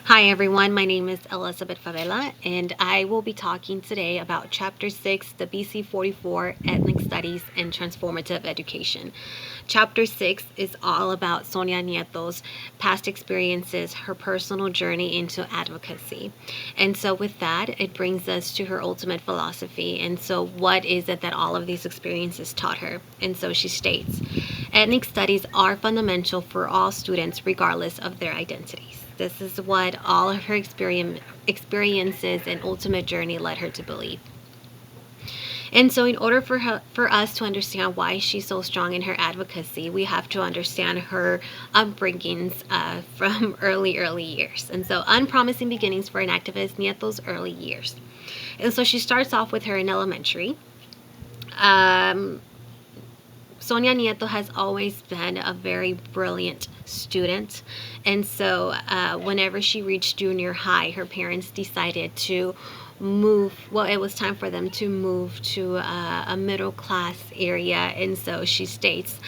Hi everyone, my name is Elizabeth Favela, and I will be talking today about Chapter 6, the BC 44 Ethnic Studies and Transformative Education. Chapter 6 is all about Sonia Nieto's past experiences, her personal journey into advocacy. And so, with that, it brings us to her ultimate philosophy. And so, what is it that all of these experiences taught her? And so, she states ethnic studies are fundamental for all students, regardless of their identities. This is what all of her experiences and ultimate journey led her to believe. And so, in order for us to understand why she's so strong in her advocacy, we have to understand her upbringings from early years. And so, unpromising beginnings for an activist, Nieto's early years. And so, she starts off with her in elementary. Sonia Nieto has always been a very brilliant student. And so whenever she reached junior high, her parents decided to move. Well, it was time for them to move to a middle class area. And so she states,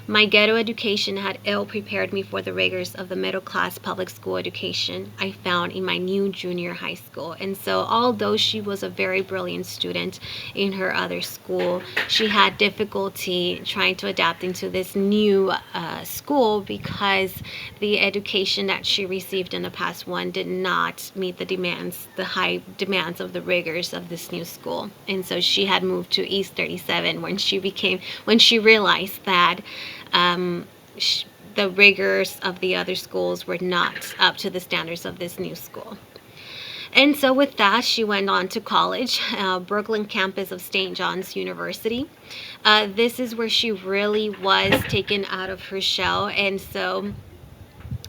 my ghetto education had ill prepared me for the rigors of the middle class public school education I found in my new junior high school. And so, although she was a very brilliant student in her other school, she had difficulty trying to adapt into this new school because the education that she received in the past one did not meet the high demands of the rigors of this new school. And so she had moved to East 37 when she realized that the rigors of the other schools were not up to the standards of this new school. And so with that, she went on to college, Brooklyn campus of St. John's University. This is where she really was taken out of her shell. And so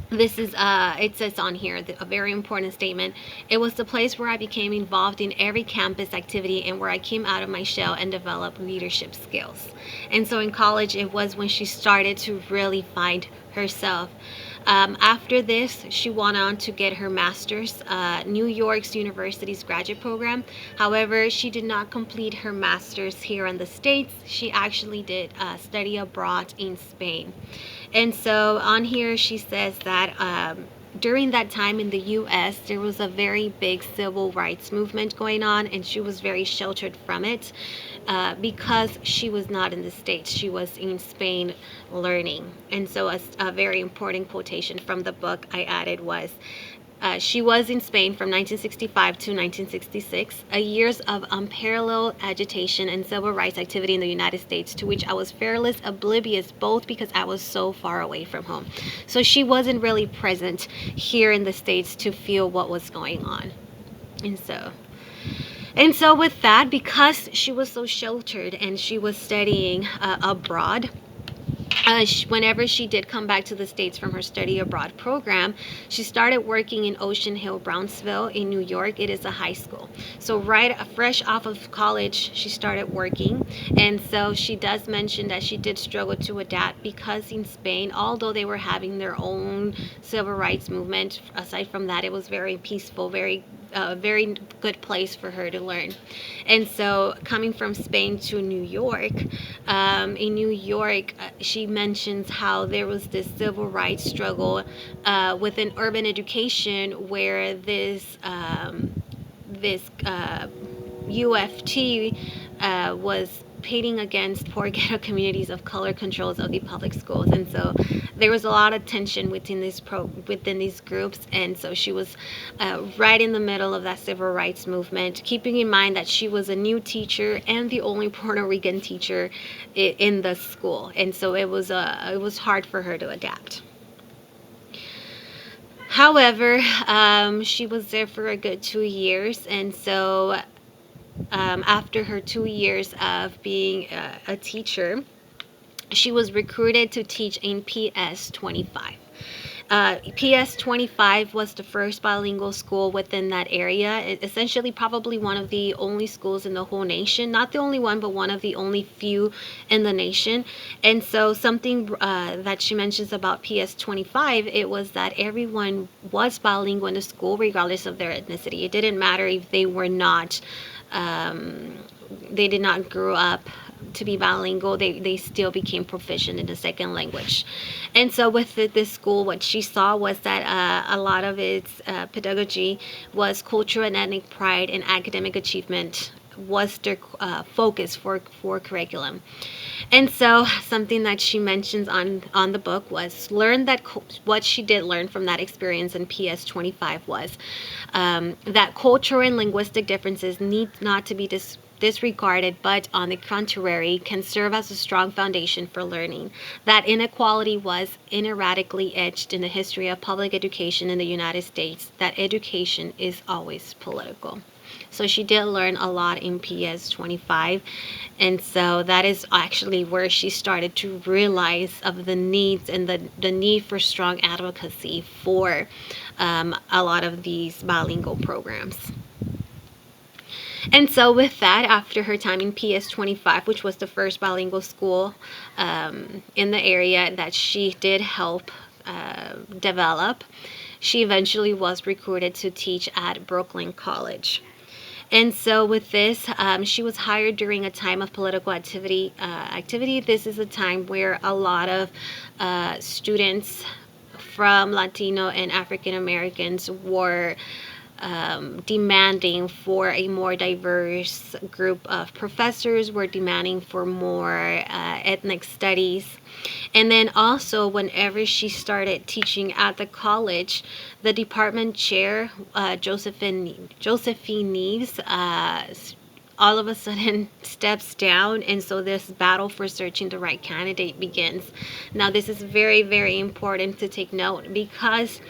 this is it says on here a very important statement. It was the place where I became involved in every campus activity and where I came out of my shell and developed leadership skills. And so in college, it was when she started to really find herself. After this, she went on to get her master's, New York's University's graduate program. However, she did not complete her master's here in the States. She actually did study abroad in Spain. And so on here, she says that during that time in the U.S., there was a very big civil rights movement going on, and she was very sheltered from it because she was not in the States. She was in Spain learning. And so a very important quotation from the book I added was, she was in Spain from 1965 to 1966, a years of unparalleled agitation and civil rights activity in the United States, to which I was fairly oblivious, both because I was so far away from home. So she wasn't really present here in the States to feel what was going on. And so with that, because she was so sheltered and she was studying abroad, whenever she did come back to the States from her study abroad program, she started working in Ocean Hill, Brownsville in New York. It is a high school. So fresh off of college, she started working. And so she does mention that she did struggle to adapt because in Spain, although they were having their own civil rights movement, aside from that, it was very peaceful, very good place for her to learn. And so coming from Spain to New York, in New York, she mentions how there was this civil rights struggle within urban education where this UFT was pitting against poor ghetto communities of color controls of the public schools. And so there was a lot of tension within these groups. And so she was right in the middle of that civil rights movement, keeping in mind that she was a new teacher and the only Puerto Rican teacher in the school. And so it was hard for her to adapt. However, she was there for a good 2 years. And so after her 2 years of being a teacher, she was recruited to teach in PS 25. PS 25 was the first bilingual school within that area. Essentially, probably one of the only schools in the whole nation. Not the only one, but one of the only few in the nation. And so something that she mentions about PS 25, it was that everyone was bilingual in the school, regardless of their ethnicity. It didn't matter if they were not, they did not grow up to be bilingual, they still became proficient in the second language. And so with this school, what she saw was that a lot of its pedagogy was cultural and ethnic pride and academic achievement was their focus for curriculum. And so something that she mentions on the book was learn that what she did learn from that experience in PS 25 was that cultural and linguistic differences need not to be disregarded, but on the contrary, can serve as a strong foundation for learning. That inequality was ineradicably etched in the history of public education in the United States, that education is always political. So she did learn a lot in PS 25. And so that is actually where she started to realize of the needs and the need for strong advocacy for a lot of these bilingual programs. And so with that, after her time in PS 25, which was the first bilingual school in the area that she did help develop, she eventually was recruited to teach at Brooklyn College. And so with this, she was hired during a time of political activity. This is a time where a lot of students from Latino and African Americans were demanding for a more diverse group of professors, were demanding for more ethnic studies. And then also, whenever she started teaching at the college, the department chair, Josephine Neves, all of a sudden steps down, and so this battle for searching the right candidate begins. Now, this is very, very important to take note because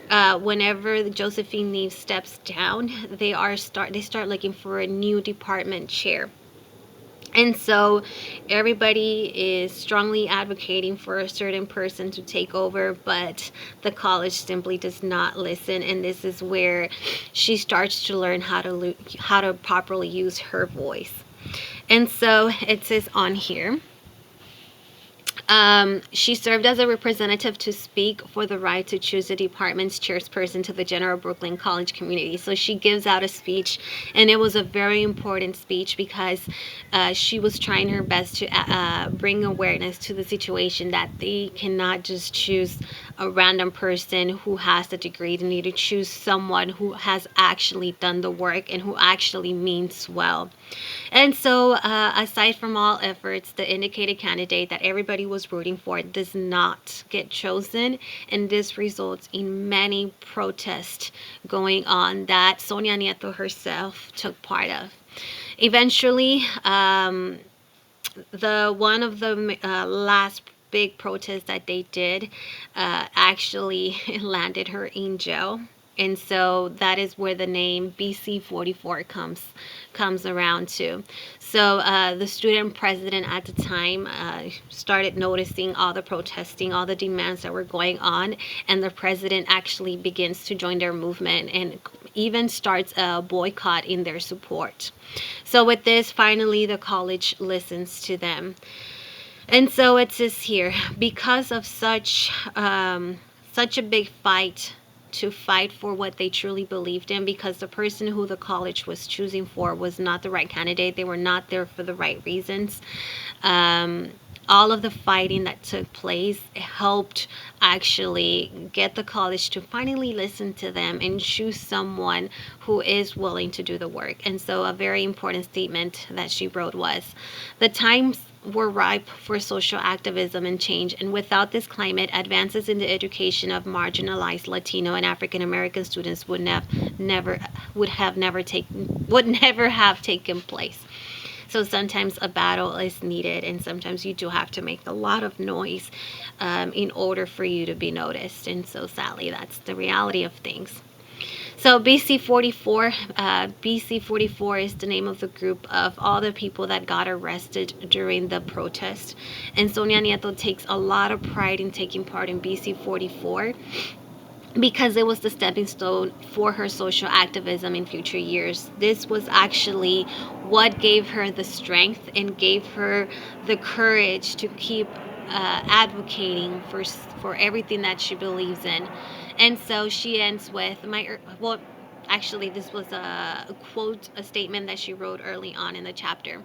whenever Josephine Neves steps down, they start looking for a new department chair. And so everybody is strongly advocating for a certain person to take over, but the college simply does not listen. And this is where she starts to learn how to properly use her voice. And so it says on here, she served as a representative to speak for the right to choose the department's chairperson to the general Brooklyn College community. So she gives out a speech, and it was a very important speech because she was trying her best to bring awareness to the situation that they cannot just choose a random person who has the degree. They need to choose someone who has actually done the work and who actually means well. And so, aside from all efforts, the indicated candidate that everybody was rooting for does not get chosen, and this results in many protests going on that Sonia Nieto herself took part of. Eventually, the one of the last big protests that they did actually landed her in jail. And so that is where the name BC 44 comes around to. So the student president at the time started noticing all the protesting, all the demands that were going on, and the president actually begins to join their movement and even starts a boycott in their support. So with this, finally, the college listens to them. And so it says here, because of such a big fight to fight for what they truly believed in, because the person who the college was choosing for was not the right candidate. They were not there for the right reasons. All of the fighting that took place helped actually get the college to finally listen to them and choose someone who is willing to do the work. And so a very important statement that she wrote was, the times were ripe for social activism and change, and without this climate, advances in the education of marginalized Latino and African American students would never have taken place. So sometimes a battle is needed, and sometimes you do have to make a lot of noise in order for you to be noticed. And so sadly, that's the reality of things. So BC 44 is the name of the group of all the people that got arrested during the protest. And Sonia Nieto takes a lot of pride in taking part in BC 44 because it was the stepping stone for her social activism in future years. This was actually what gave her the strength and gave her the courage to keep advocating for everything that she believes in. And so she ends with Actually, this was a quote, a statement that she wrote early on in the chapter.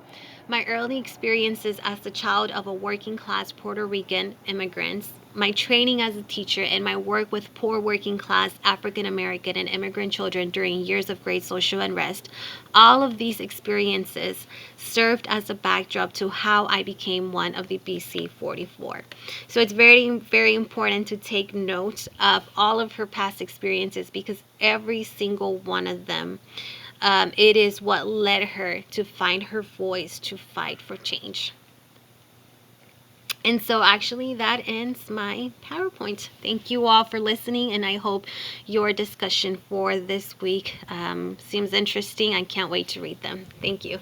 My early experiences as the child of a working class Puerto Rican immigrants, my training as a teacher, and my work with poor working class African American and immigrant children during years of great social unrest, all of these experiences served as a backdrop to how I became one of the BC 44. So it's very, very important to take note of all of her past experiences, because every single one of them, it is what led her to find her voice to fight for change. And so, actually, that ends my PowerPoint. Thank you all for listening, and I hope your discussion for this week seems interesting. I can't wait to read them. Thank you.